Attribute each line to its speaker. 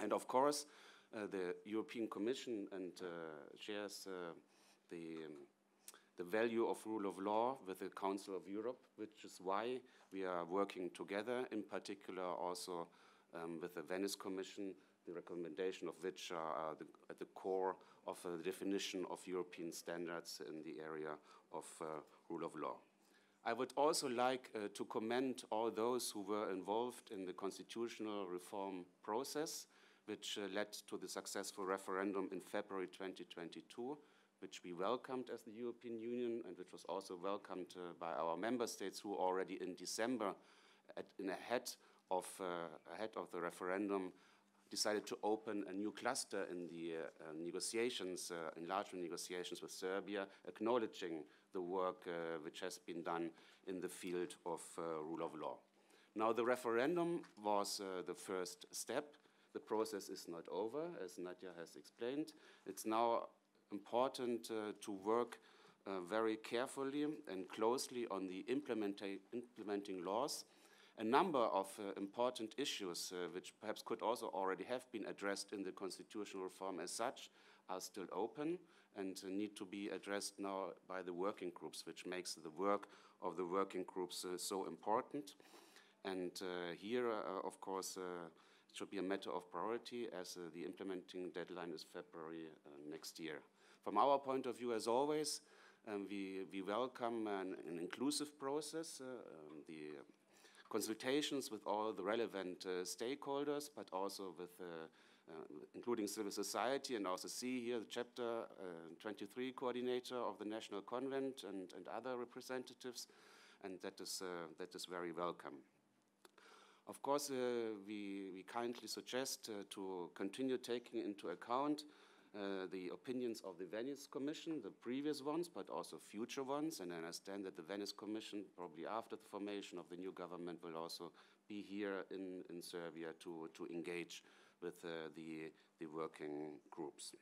Speaker 1: And of course, the European Commission and shares the value of rule of law with the Council of Europe, which is why we are working together, in particular also with the Venice Commission, the recommendation of which are at the core of the definition of European standards in the area of rule of law. I would also like to commend all those who were involved in the constitutional reform process, which led to the successful referendum in February 2022, which we welcomed as the European Union and which was also welcomed by our member states who already in December, ahead of the referendum, decided to open a new cluster in the negotiations, enlargement negotiations with Serbia, acknowledging the work which has been done in the field of rule of law. Now, the referendum was the first step. The process is not over, as Nadia has explained. It's now important to work very carefully and closely on the implementing laws. A number of important issues, which perhaps could also already have been addressed in the constitutional reform as such, are still open and need to be addressed now by the working groups, which makes the work of the working groups so important. And here, of course, it should be a matter of priority, as the implementing deadline is February next year. From our point of view, as always, we welcome an inclusive process, the consultations with all the relevant stakeholders, but also with including civil society, and also see here the chapter 23 coordinator of the National Convent and other representatives, and that is very welcome. Of course, we kindly suggest to continue taking into account the opinions of the Venice Commission, the previous ones, but also future ones, and I understand that the Venice Commission, probably after the formation of the new government, will also be here in Serbia to engage with the working groups.